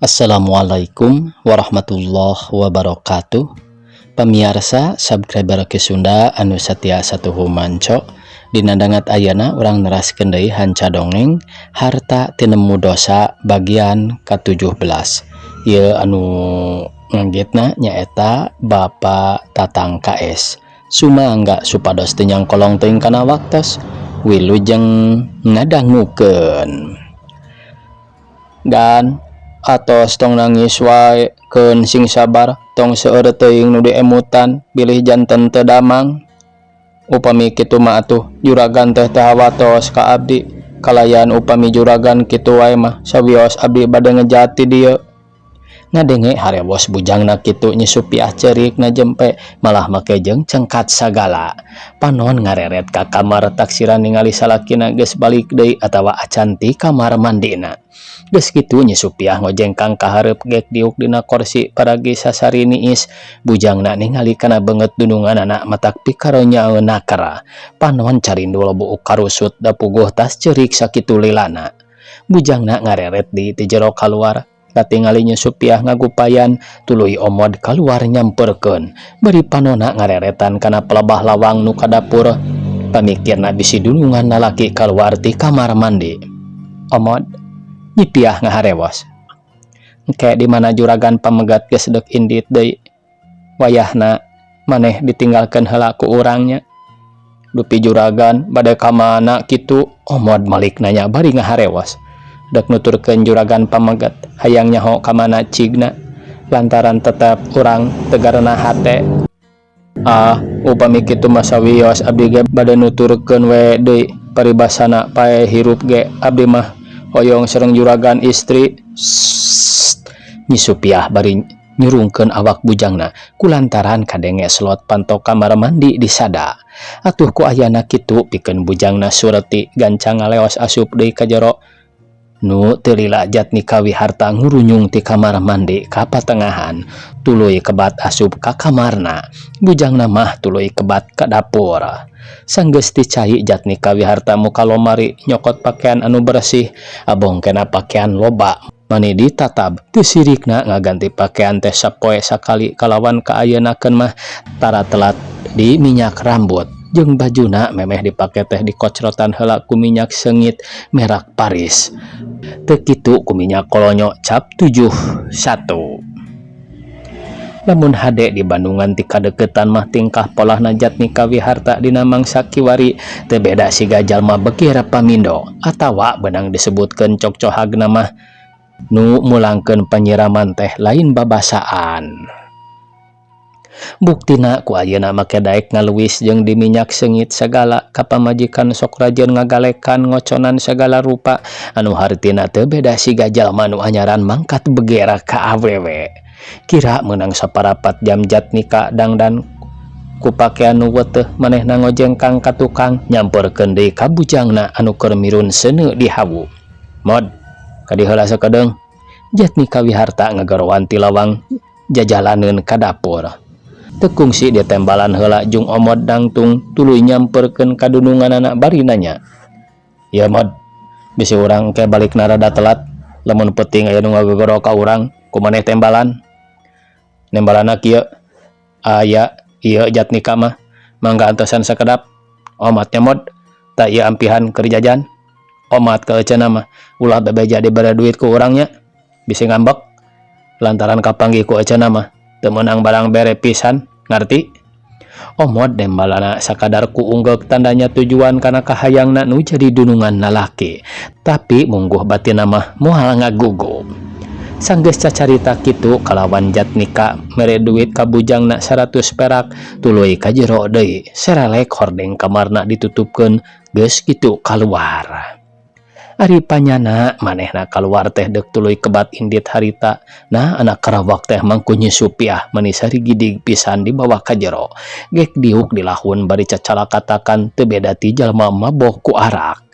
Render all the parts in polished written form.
Assalamualaikum warahmatullahi wabarakatuh. Pemirsa subscriber ke Sunda anu satia satuhu manco dina dangat ayana urang neraskeun deui hanca dongeng harta tinemu dosa bagian ke-17. Ieu anu nganggitna nyaeta Bapak Tatang KS. Sumangga supados teu nyangkolong teuing kana waktos wilujeng ngadangukeun. Dan atos tong nangis wae keun sing sabar tong seueur teuing nu diemutan bilih janten teu damang. Upami kitu mah atuh juragan teh hawatos ka abdi, kalayan upami juragan kitu wae mah sawios abdi bade ngejati dieu. Ngadenge harewos bujangna kitu Nyi Supiah ceurikna jempe malah make jeung cengkat sagala. Panon ngareret ka kamar taksiran ningali salakina geus balik deui atawa acan ti kamar mandina. Geus kitu Nyi Supiah ngojengkang ka hareup gek diuk dina kursi paragi sasari niis. Bujangna ningali kana beungeut dununganna matak pikaronyaeunna kara. Panon carindu lobu karusut da puguh tas ceurik sakitu lilana. Bujangna ngareret di jero kaluar. Katingali Nyi Supiah ngagupayan tuluy omod kaluar nyamperkeun. Bari panona ngareretan kana pelebah lawang nu ka dapur. Pamikirna bisi dunungan lalaki kaluar ti kamar mandi. Omod Nyi Piah ngaharewos. Engke di mana juragan pamegat geus deuk indit deui. Wayahna maneh ditinggalkeun heula ku urangnya. Dupi juragan bade ka mana kitu? Omod malik nanya bari ngaharewos. Dek nuturkeun juragan pamegat hayang nyaho ka mana cigna lantaran tetep urang tegarna hate. Upami kitu mah sawios abdi ge bade nuturkeun we deui paribasana pae hirup ge abdi mah hoyong sareng juragan istri. Nyi Supiah bari nyurungkeun awak bujangna kulantaran kadenge slot pantok kamar mandi disada. Atuh ku ayana kitu pikeun bujangna sureti gancang ngaleos asup deui ka jero. Nu teu lila Jatnika Wiharta ngurunyung ti kamar mandi ka patengahan tuluy kebat asup ka kamarna. Bujangna mah tuluy kebat ka dapur. Sanggeus ti cai Jatnika Wiharta muka lomari nyokot pakaian anu bersih abongkena pakaian loba mani ditatab teu sirikna ngaganti pakaian teh sapoe sakali kalawan kaayenakeun mah tara telat di minyak rambut. Jeung bajuna memeh dipake teh dikocrotan heula ku minyak sengit merek Paris. Teu kitu ku minyak kolonyo cap 71. Lamun hade di Bandungan ti kadeukeutan mah tingkah polahna Jatnika Wiharta dina mangsa kiwari teu beda siga jalma bekir pamindo atawa benang disebutkeun cok-cohagna mah nu mulangkeun panyiraman teh lain babasaan. Buktina ku ayeuna make daek ngaluwis jeung di minyak sengit sagala ka pamajikan sok rajeun ngagalekan ngoconan sagala rupa anu hartina teu beda siga jalma nu anyaran mangkat begera ka awewe. Kira meunang saparapat jam Jatnika dangdan ku pakaian nu weuteuh manehna ngojengkang ka tukang nyamperkeun deui ka bujangna anu keur mirun seuneu di hawu. Mod kadi heula sakedeung. Jatnika Wiharta ngagorowan ti lawang jajalaneun ka dapur. Tekungsi dia tembalan heula jung omod dangtung tuluy nyamperkeun ka dununganna bari nanya. Ya mod, bisi urang ke balikna rada telat, lamun peuting aya nu ngagogoro ka urang, kumaneh tembalan. Nembalanna kieu. Aya, ieu Jatnika mah mangga antosan sakedap. Omatnya mod, ta ieu ampihan keur jajan. Omat ka eceuna mah ulah bebeja dibere duit ku urangnya. Bisi ngambek lantaran kapanggih ku eceuna mah teu meunang barang bere pisan, ngarti? Omod dembalana sakadar ku unggek tandanya tujuan kana kahayangna nu jadi dunungan lalaki. Tapi mungguh batinna mah moal ngagugum. Sanggeus cacarita kitu kalawan Jatnika mere duit ka bujangna 100 perak tuluy ka jero deui. Serelek hordeng kamarna ditutupkeun geus kitu kaluar. Ari panyana manehna kaluar teh deuk tuluy kebat indit harita. Nah anak karawak teh mangku Nyi Supiah meuni sarigidig pisan dibawa ka jero. Gek diuk dilahun bari cacalakatakan teu beda ti jalma mabok ku arak.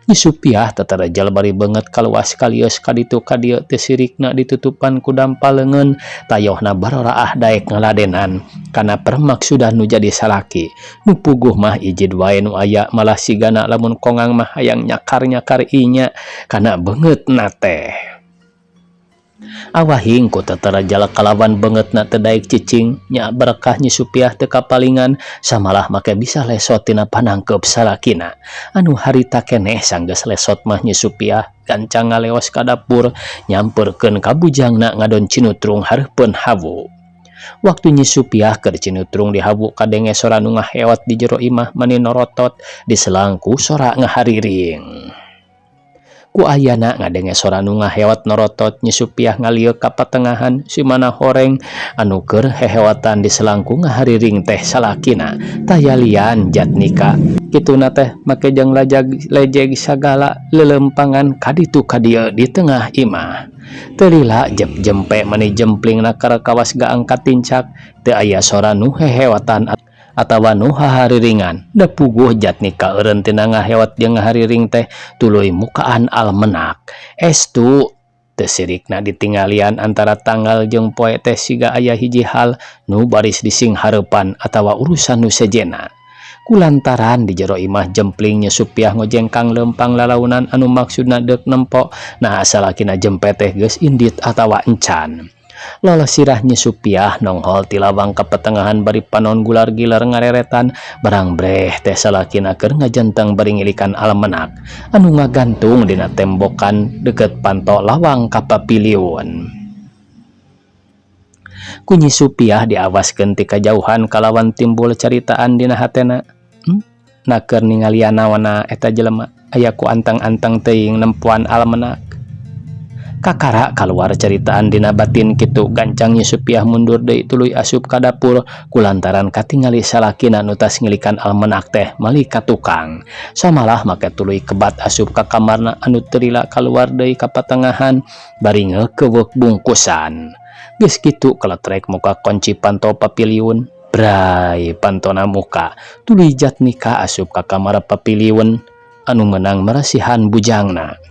Nyi Supiah teterejel bari beungeut kaluas kalios ka ditu ka dieu teu sirikna ditutupan ku dampal leungeun tayohna baroraah daek ngaladenan kana permaksudan nu jadi salaki. Nu puguh mah ijid wae nu aya malah sigana lamun kongang mah hayang nyakar-nyakar inya kana beungeutna teh. Awahing ku teterajala kalawan banget na tedaik cicing nya berkah Nyi Supiah teka palingan samalah make bisa lesot tina panangkep salakina anu harita keneh sanggeus lesot mah Nyi Supiah gancang ngaleos ka dapur nyamperkeun ka bujangna ngadon cinutrung hareupeun hawu. Waktu Nyi Supiah keur cinutrung di hawu kadenge sora nu ngahewat di jero imah mani norotot diselangku sora ngahariring. Ku ayana ngadenge sora nu ngahewat norotot Nyi Supiah ngalieu ka patengahan si mana horeng anu keur hehewatan di selangku ngahariring teh salakina tayalian Jatnika kituna teh make jeung lejeg sagala lelempangan kaditu ka dieu di tengah imah teu lila jempe mani jemplingna ka kawas gaangkat tincak teu aya sora nu hehewatan atawa nu hahariringan da puguh Jatnika eureun tina ngahewat jeung ngahariring teh tuluy mukaan almenak estu teu sirikna ditinggalian antara tanggal jeung poe teh siga aya hiji hal nu baris dising hareupan atawa urusan nu sejena kulantaran di jero imah jempling Nyi Supiah ngojengkang lempang lalaunan anu maksudna deuk nempo nah salakina jempe teh geus indit atawa encan. Lolos sirah Nyi Supiah nonghol ti lawang ka petengahan bari panon gular-gilar ngareretan barang breh teh salakina keur ngajenteng bari ngilikan almenak anu ngagantung dina tembokan deket panto lawang ka papiliun. Ku Nyi Supiah diawaskeun ti kajauhan kalawan timbul caritaan dina hatena. Na keur ningalian naonna eta jelema aya ku anteng-anteng teuing nempuan almenak. Kakara kaluar ceritaan dina batin kitu gancang Nyi Supiah mundur deui tuluy asup ka dapur kulantaran katingali salakina nu tas ngilikan almenak teh meuli ka tukang samalah make tuluy kebat asup ka kamarna anu teu lila kaluar deui ka patengahan bari ngeukeweuk bungkusan geus kitu keletrek muka kunci panto papiliun bray pantona muka tuluy Jatnika asup ka kamar papiliun anu meunang meresihan bujangna.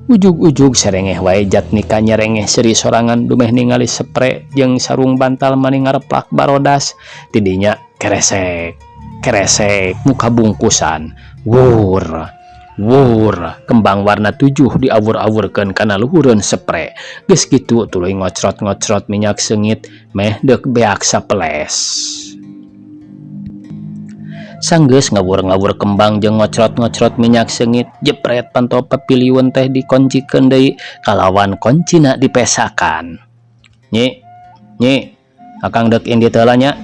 Ujug-ujug serengeh wae Jatnika nyerengeh seri sorangan dumeh ningali spray jeung sarung bantal mani ngareplak barodas tidinya keresek muka bungkusan wur kembang warna 7 diawur-awurkeun kana luhureun spray geus kitu tuluy ngocrot-ngocrot minyak seungit meh deuk beak sapeles. Sanggeus ngawur-ngawur kembang jeung ngocrot-ngocrot minyak seungit jepret panto papiliun teh dikoncikeun deui kalawan koncina dipesakan. Nyi akang deuk indit heula nya.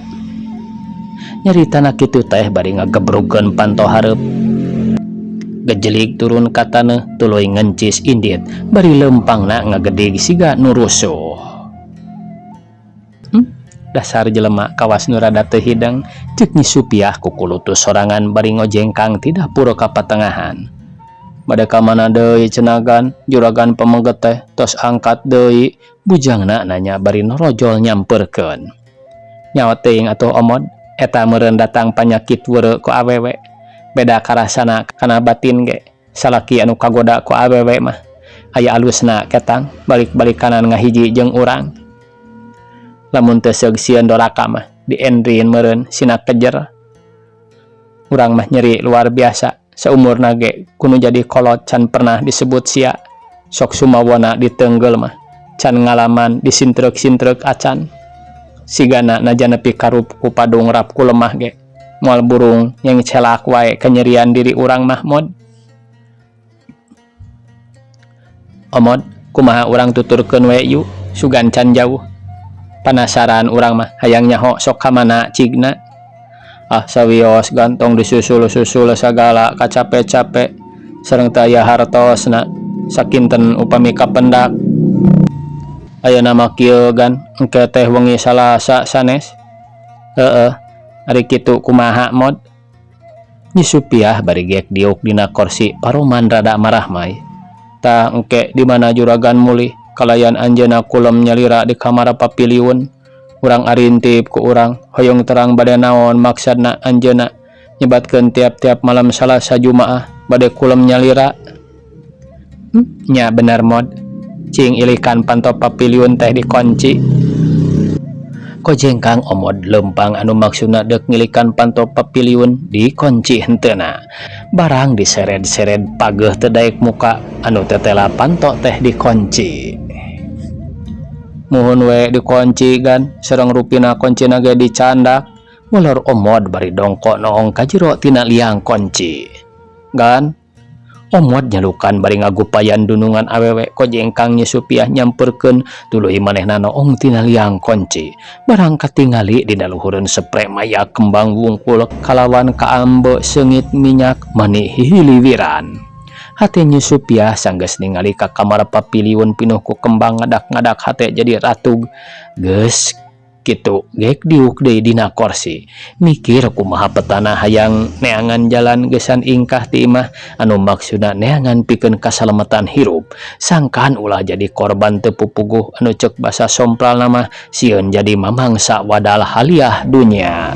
Nyaritana kitu teh bari ngagebrogeun panto hareup gejelik turun ka taneuh tuluy ngencis indit bari lempangna ngagedeg siga nu rusuh. Dasar jelema kawas nu rada teu hideng ceuk Nyi Supiah ku kulutus sorangan bari ngojengkang ti dapur ka patengahan. Bade ka mana deui cenagan juragan pamengget teh tos angkat deui bujangna nanya bari norojol nyamperkeun. Nyawa teuing atuh omod eta meureun datang panyakit weureu ku awewe beda karasana kana batin ge salaki anu kagoda ku awewe mah aya alusna ketang balik-balik kanan ngahiji jeung urang. Lamun teu seug sieun doraka mah di endrin meureun sina kejer urang mah nyeri luar biasa saumurna ge kudu jadi kolot can pernah disebut sia sok sumawona diteunggel mah can ngalaman disintrek-sintrek acan sigana najan nepi karup ku padung rap ku lemah ge moal burung yang celak wae kenyerian diri urang mah mod. Omod kumaha urang tuturkeun we yu sugan can jauh. Penasaran urang mah hayang nyaho sok ka mana cigna. Sawios gantong disusul-susul sagala kacape-cape sareng teu aya hartosna sakinten upami kapendak. Ayeuna mah kieu gan engke teh wengi Salasa sanes. Ari kitu kumaha mod? Nyi Supiah bari geek diuk dina kursi paroman rada marah mai. Tah engke di mana juragan mulih kalayan anjeunna kulem nyalira di kamar papiliun urang arintip ku urang hoyong terang bade naon maksudna anjeunna nyebatkeun tiap-tiap malam Salasa Jumaah bade kulem nyalira. Nya bener mod cing ilikan panto papiliun teh dikunci Kojengkang omod lempang anu maksudna dek ngilikan panto papiliun dikunci hentena. Barang diseret-seret pageuh teu daek muka anu tetela panto teh dikunci. Muhun we dikunci gan sareng rupina kuncina ge dicandak. Mulur omod bari dongkok noong ka jero tina liang kunci. Gan omod nyalukan bari ngagupayan dunungan awewe Kojengkang nya Supiah nyamperkeun tuluy manehna noong tina liang kunci. Barang katingali dina luhureun sprek maya kembang wungkul kalawan kaambe seungit minyak mani hiliwiran. Hate nya Supiah sanggeus ningali ka kamar papiliun pinuh ku kembang ngadak-ngadak hate jadi ratug. Geus kitu gek diuk deui dina kursi mikir kumaha petana hayang neangan jalan gesan ingkah ti imah anu maksudna neangan pikeun kasalamatan hirup sangkan ulah jadi korban teu pupuguh anu ceuk basa sompral nama sieun jadi mamangsa wadal haliah dunya.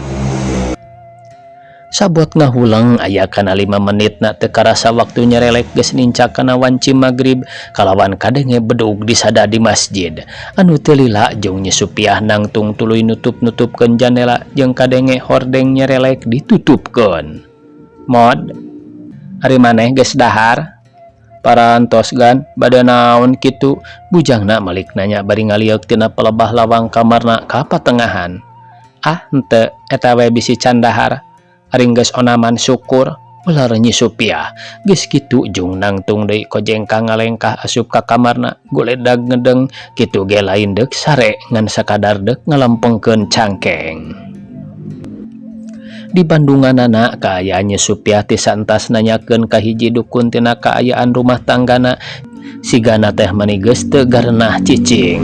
Sabot ngahulang aya kana 5 menit na teu karasa waktu nyerelek geus nincak kana wanci magrib kalawan kadenge bedug disada di masjid. Anu teu lila jeung Nyi Supiah nangtung tuluy nutup-nutupkeun jandela jeung kadenge hordeng nyerelek ditutupkeun. Mod, ari maneh geus dahar? Parantos gan bade naon kitu? Bujangna malik nanya bari ngalieur tina pelebah lawang kamarna ka patengahan. Ah henteu eta we bisi can dahar. Aring geus onaman syukur ular Nyi Supiah. Geus kitu jeung nangtung deui Kojengkang ngalengkah asup ka kamarna goledag ngedeng kitu ge lain deuk sare ngan sakadar deuk ngalempengkeun cangkeng. Di Bandunganana kaayaan Nyi Supiah ti santas nanyakeun ka hiji dukun tina kaayaan rumah tanggana sigana teh mani geus teu garenah cicing.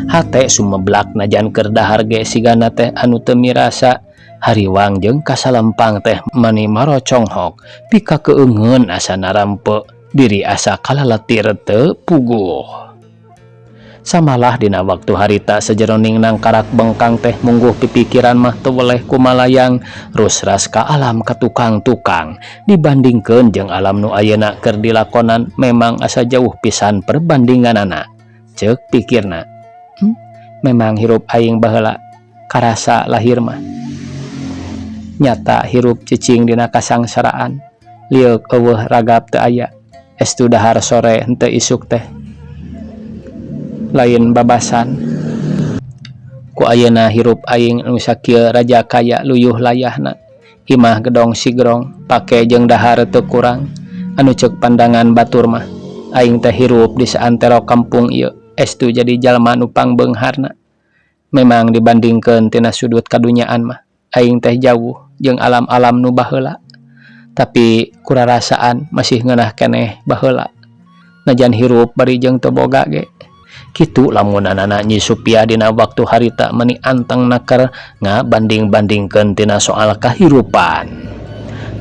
Hate sumeblak najan keur dahar ge sigana teh anu teu mirasa. Hariwang jeung kasalempang teh mani maroconghok pika keungeun asa narampe diri asa kalaletir teu puguh. Samalah dina waktu harita sajeroning nangkarak bengkang teh mungguh pipikiran mah teu weleh kumalayang rusras ka alam ka tukang-tukang dibandingkeun jeung alam nu ayeuna keur dilakonan memang asa jauh pisan perbandinganana ceuk pikirna. Memang hirup aing baheula karasa lahir mah nyata hirup cicing dina kasangsaraan liuk eueuh ragap teu aya estu dahar sore henteu isuk teh lain babasan ku ayeuna hirup aing anu sakieu raja kaya luyuh layahna imah gedong sigrong pake jeung dahar teu kurang anu ceuk pandangan batur mah aing teh hirup di saantero kampung ieu estu jadi jalma nu pangbeungharna. Memang dibandingkeun tina sudut kadunyaan mah aing teh jauh jeung alam-alam nu baheula tapi kurarasaan masih ngeunah keneh baheula najan hirup bari jeung teu boga ge kitu lamunanana Nyi Supiah dina waktu harita meni anteng naker ngabanding-bandingkeun tina soal kahirupan.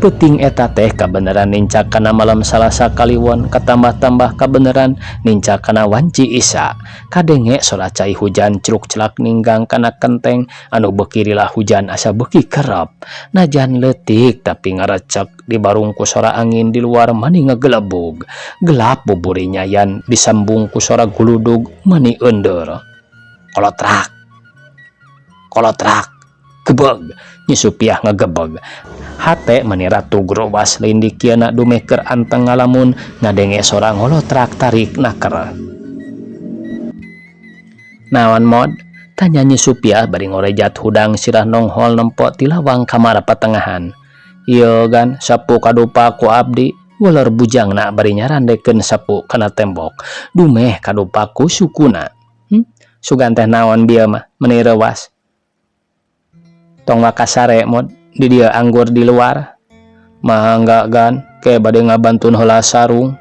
Peuting eta teh kabeneran nincak kana malam Salasa Kaliwon katambah-tambah kabeneran nincak kana wanci Isya kadenge solat cai hujan ceruk celak ninggang kana kenteng anu beuki rilah hujan asa beuki kerep najan leutik tapi ngarecek di barung ku sora angin di luar mani ngagelebug gelap buburi nyayan disambung ku sora guludug mani ender kolotrak gebeg Nyi Supiah ngagebeg hate mani ratu growas lain dikieuna dumeker anteng ngalamun ngadenge sora ngolotrak tarik naker. Naon mod? Tanya Nyi Supiah bari ngorejat hudang sirah nonghol nempo ti lawang kamar patengahan. Ieu gan sapu kadupa ku abdi uler bujangna bari nyarandekeun sapu kana tembok dumeh kadupa ku sukuna. Sugan teh naon bieu mah meuni reuwas tong wakasare mod di dia anggur di luar mah enggak gan ke bade ngabantun heula sarung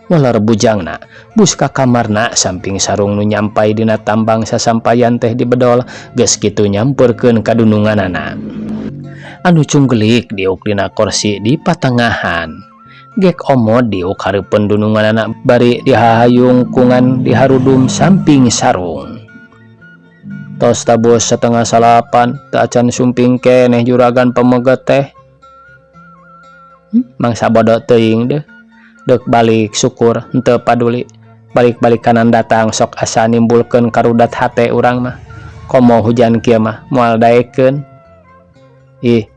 uler bujangna bus ka kamarna samping sarung nu nyampai dina tambang sasampayan teh dibedol geus kitu nyamperkeun ka dununganana anu cunggelik diuk dina kursi di patengahan gek omod diuk hareupeun dununganana bari dihahayung kungan diharudum samping sarung. Tos tabus setengah salapan tak acan sumping keneh juragan pemeget teh mangsa bodo teuing deuk balik syukur henteu paduli balik-balik kanan datang sok asa nimbulkeun karudat hate urang mah komo hujan kieu mah moal daekeun. Ih,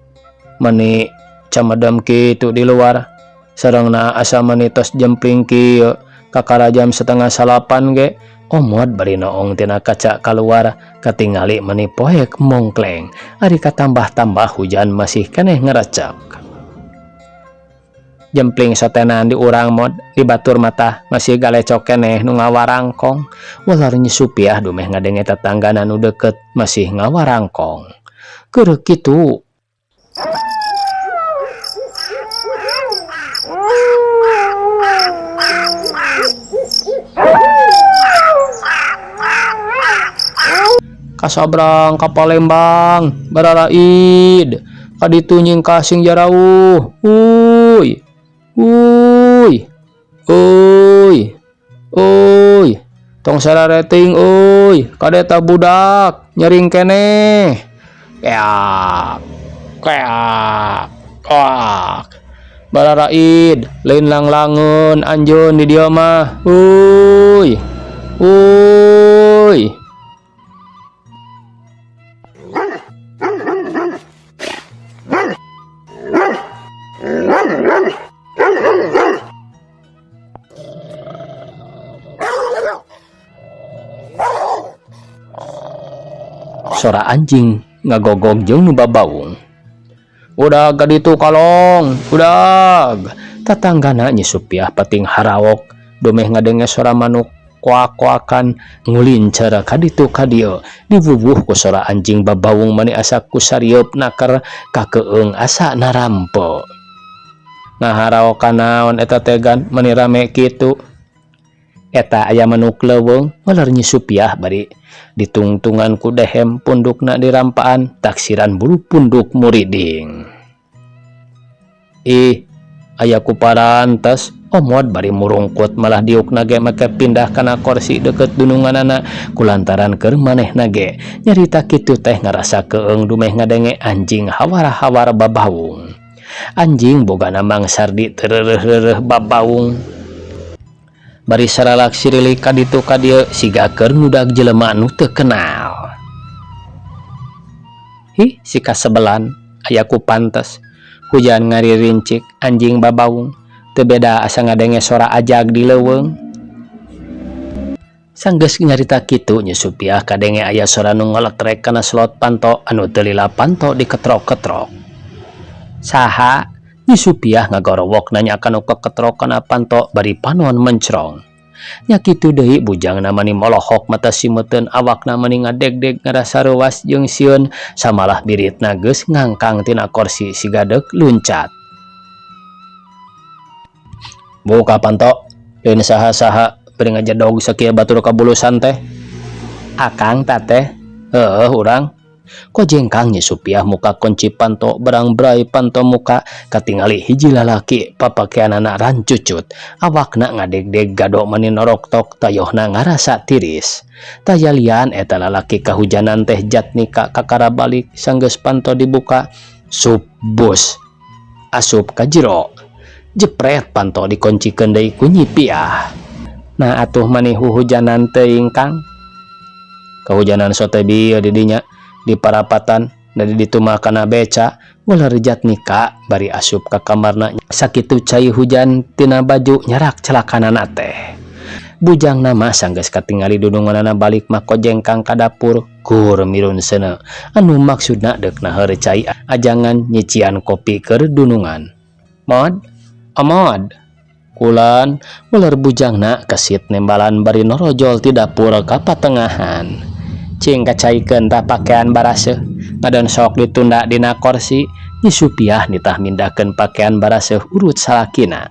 meni camedem kitu di luar. Sarengna asa meni tos jempling kieu kakara jam 6:30 ge. Omod bari noong tina kaca keluar, katingali meni poek mongkleng. Ari katambah-tambah hujan masih keneh ngerecek. Jempling sotenan di urang mod, di batur mata masih galecok keneh nu ngawarangkong. Ular nyusupiah dumeh ngadenge tetanggana nu deket masih ngawarangkong. Keureuh kitu. Kasabrang ka Palembang, bararaid, kaditu nying kasing jarauh. Uy, uy, uy, uy, tong sarareting uy, kadeta budak, nyering keneh. Keak, keak, keak. Bararaid, lain langlangun, anjeun di dieu mah. Uy, uy. Suara anjing ngagogog jeung nu babaung. Udag kaditu kalong, udag. Tatanggana nyusupiah peting harawok, domeh ngadenge suara manuk kuak-kuakan ngulincer kaditu ka dieu. Dibubuh ku suara anjing babaung mani asa kusarieup naker kakeung asa narampo. Ngaharaokan naon eta tegan mani rame kitu. Eta aya manuk leuweung ular nyusupiah bari ditungtungan ku dehem pundukna dirampaan taksiran bulu punduk muriding. Ih, aya ku parantes omod bari murungkut malah diukna ge make pindah kana kursi deket dununganana kulantaran keur manehna ge nyarita kitu teh ngarasa keung dumeh ngadenge anjing hawar-hawar babaung. Anjing bogana mangsar di tereureureuh babaung. Bari saralak sirilik kaditu ka dieu siga keur nudag jelema nu teu kenal. Hi, si kasebelan aya ku pantes hujan ngaririncik anjing babaung teu beda asa ngadenge suara ajag di leuweung. Sanggeus nyarita kitu nyusupiah kadenge aya suara nu ngeletrek kana slot panto anu teu lila panto diketrok-ketrok. Saha? Nyusupiah ngagorowok nanya kanu keketrok kana panto bari panon mencrong. Nya kitu deui bujangna mani molohok mata simeuteun awakna mani ngadeg-deg ngarasa reuas jeung sieun samalah biritna geus ngangkang tina kursi siga deuk luncat. Buka panto, lain saha-saha beri ngajedog sakieu batur kabulusan teh. Akang tateh, heueuh urang. Ko jengkang nyusupiah muka kunci panto berang brai panto muka katingali hiji lalaki papakeanana rancucut awakna ngadeg-deg gado mani norok-tok tayohna ngarasa tiris. Tayalian eta lalaki kahujanan teh jatnika kakara balik sanggeus panto dibuka sup bus asup ka jero jepret panto dikuncikeun deui ku Nyipiah. Nah atuh mani huhujanan teuing Kang. Kahujanan sote bieu di dinya di parapatan dari ditumah kana beca ular jatnika bari asup ka kamarna sakitu cai hujan tina baju nyerak celakanana teh. Bujang nama sanggeus katingali dununganana balik mako jengkang ka dapur kur mirun seuneu anu maksudna deuk naheureuh cai ajangan nyician kopi keur dunungan. Mod, amod. Kulan ular bujangna kesit nembalan bari norojol ti dapur ka patengahan. Cing kacaikeun tah pakean baraseuh ngadon sok ditunda dina kursi. Nyusupiah nitah mindahkeun pakean baraseuh urut salakina.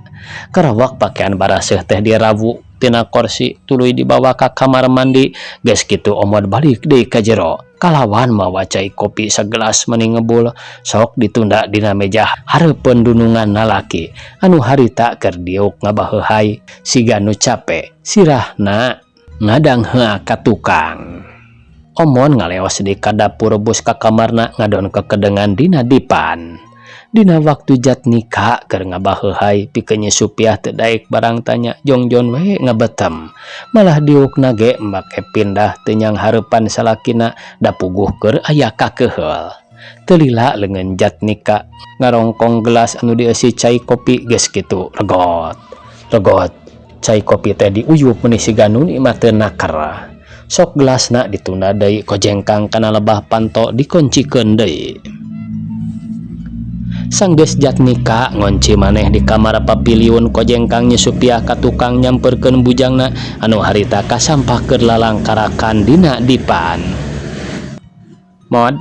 Karawak pakean baraseuh teh dirawu tina kursi tuluy dibawa ka kamar mandi. Geus kitu omod balik deui ka jero kalawan mawa cai kopi sagelas meni ngebul sok ditunda dina meja hareupeun dunungan lalaki anu harita keur diuk ngabaheuhai siga nu cape sirahna ngadang heua ka tukang. Omon ngaleos di ka dapur bus ka kamarna ngadon kekedengan dina dipan. Dina waktu jat nikah keur ngabaheuhai pikeun Nyi Supiah teu daek barang tanya jongjon we ngabetem. Malah diukna ge make pindah teu nyang hareupan salakina da puguh keur aya kakeheul. Teu lila leungeun jat nikah ngarongkong gelas anu dieusi cai kopi geus kitu regot. Regot cai kopi teh diuyup meuni siga nu nikmateun nakar. Sok gelasna ditunda deui kojengkang kana lebah panto dikoncikeun deui. Sanggeus jat nikah ngonci maneh di kamar papiliun kojengkang Nyi Supiah ka tukang nyamperkeun bujangna anu harita kasampah keur lalangkarakan dina dipan. Mod,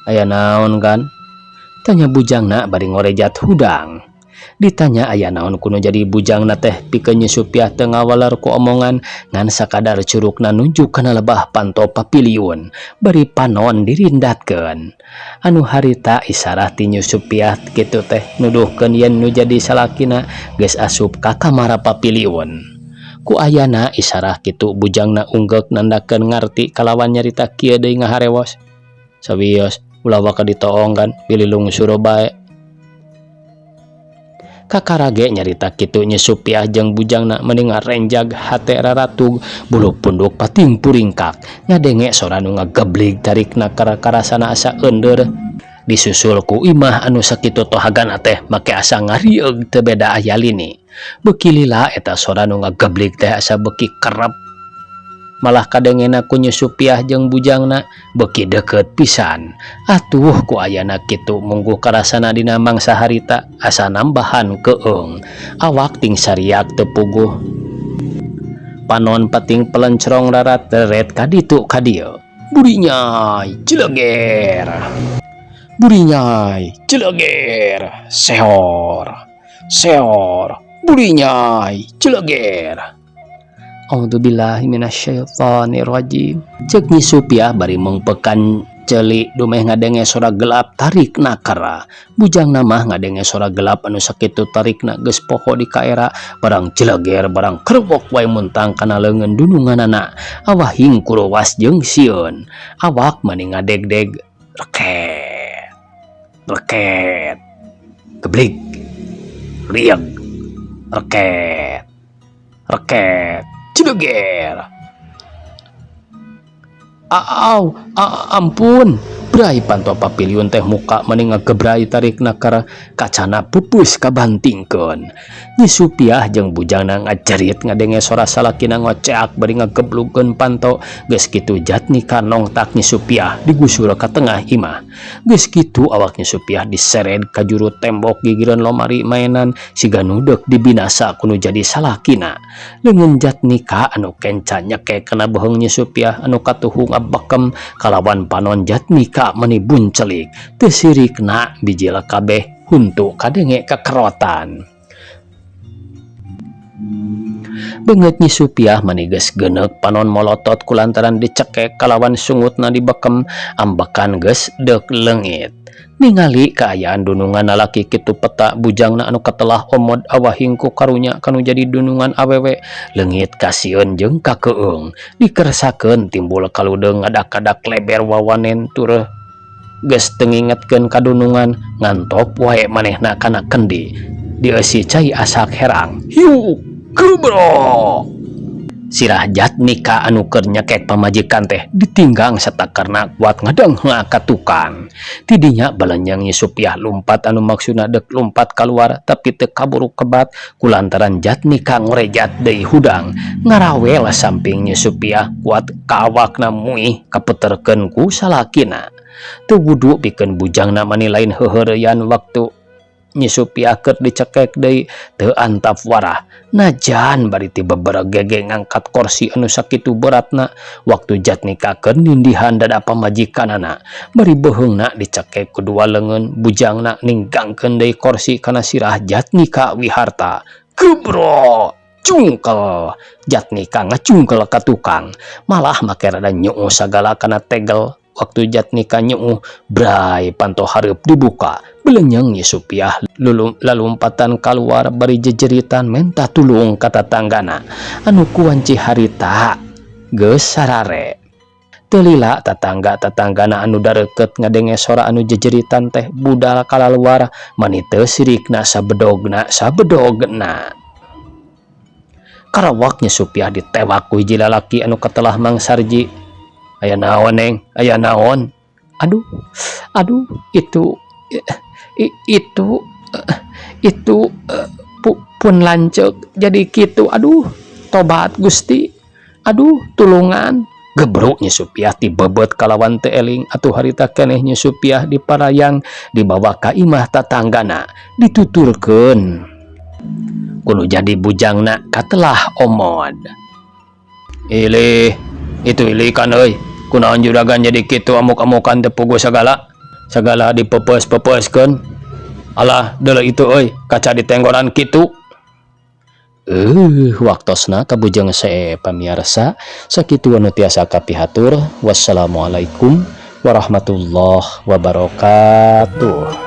aya naon kan? Tanya bujangna bari ngorejat hudang. Ditanya aya naon kuno jadi bujangna teh pikeun Nyi Supiah teu ngawaler ku omongan ngan sakadar curugna nunjuk kana lebah panto papiliun bari panon dirindatkeun. Anu harita isarah ti Nyi Supiah kitu teh nuduhkeun yen nu jadi salakina geus asup ka kamar papiliun. Ku ayana isarah kitu bujangna unggek nandakeun ngarti kalawan nyarita kieu deui ngaharewos. Sawios ulah waka ditoong kan pililung suruh bae. Kakarage nyarita kitu Nyi Supiah jeung bujangna mending ngarenjag hate raratug bulu punduk pating puringkak ngadenge sora nu ngageblig tarikna karasana asa eundeur disusul ku imah anu sakitu tohagana teh make asa ngarieg teu beda aya lini. Beuki lila eta sora nu ngageblig teh asa beuki kerep. Malah kadengena ku Nyi Supiah jeung bujangna beuki deukeut pisan. Atuh ku ayana kitu mungguh karasana dina mangsa harita asa nambahan keung. Awak ting sariak teu puguh. Panon pating pelencrong rarat deret kaditu kadieu. Burinyai cileger. Burinyai cileger. Seor. Seor. Burinyai cileger. A'udzubillahi minasyaitonirrajim. Ceuk Nyi Supiah bari mengpekan ceuli dumeh ngadenge sora gelap tarik nakara. Bujangna mah ngadenge sora gelap anu sakitu tarikna geus poho di kaera barang cileger barang kerbok wae muntang kana leungeun dununganana. Awah hing kuruwas jeung sieun. Awak mani ngadegdeg reket. Reket. Geblig. Rieg. Reket. Reket. Cileger. Ampun. Brai panto papiliun teh muka mending ngagebrai tarik nakar kacana pupus kabantingkeun. Nyi Supiah jeung bujangna ngajerit ngadenge sora salakina ngoceak bari ngageblugkeun panto. Geus kitu jat nikah nongtak Nyi Supiah digusur ka tengah imah. Geus kitu awak Nyi Supiah disered ka juru tembok gigireun lomari mainan siga nudek dibinasa kuno jadi salakina. Leungeun jat nikah anu kenca nyeke kana beheung Nyi Supiah anu katuhu ngabekem kalawan panon jat nikah meni buncelik teu sirikna biji kabeh huntu kadenge kakerotan. Beungeut Nyi Supiah meni geus geuneuk panon molotot kulantaran dicekek kalawan sungutna dibekem ambekan geus deuk leungit. Ningali kaayaan dunungan lalaki kitu peta bujangna anu katelah omod awahing ku karunya kanu jadi dunungan awewe leungit kasieun jeung kakeung dikersakeun timbul kaludeung ngadak-adak leber wawanen tureuh geus teu ngingetkeun kadunungan ngantop wae manehna kana kendi dieusi cai asak herang. Hiu kubro. Sirah jat nikah anu keur nyekek pamajikan teh ditinggang satakarna kuat ngadenghna ka tukang. Tidinya balenjang Nyi Supiah lumpat anu maksudna dek lumpat keluar tapi teu kaburu kebat kulantaran jat nikah ngorejat deui hudang ngarawel samping Nyi Supiah kuat ka awakna muih kapeterkeun ku salakina. Teu wudu pikeun bujangna mani lain heuheureyan waktu Nyi Supiah keur dicekek deui teu antap warah najan bari ti bebereg gege ngangkat kursi anu sakitu beratna waktu jat nikah keur nindihan dada pamajikanana bari beheungna dicekek kedua leungeun bujangna ninggangkeun deui kursi kana sirah jat nikah wiharta. Gebro cungkel jat nikah ngacungkel ka tukang malah make rada nyeuh sagala kana tegel. Waktu jat nikah nyeuh brai panto hareup dibuka belenyeng Nyi Supiah lalumpatan keluar bari jejeritan menta tulung kata tanggana anu kuanci harita geus sarare. Telila tatangga-tatanggana anu dareket ngadenge sora anu jejeritan teh budal kalaluar mani teu sirikna sabedogna. Karawaknya Supiah ditewak ku hiji lalaki anu katelah Mang Sarji. Aya naon Neng? Aya naon? Aduh, itu pun lanceuk jadi kitu. Aduh, tobat Gusti. Aduh, tulungan. Gebruknya Supiah ti bebet kalawan teu eling atuh harita kenehnya Supiah diparayang dibawa ka imah tatanggana dituturkeun. Kudu jadi bujangna katelah omod. Ilih, itu ilih kan euy. Kunaon juragan jadi kitu amuk-amukan teu puguh sagala dipepes-pepeskeun. Alah, deuleu itu euy, kaca ditenggoran kitu. Waktosna kabujang sae pamirsa, sakitu anu tiasa kapihatur. Wassalamualaikum warahmatullahi wabarakatuh.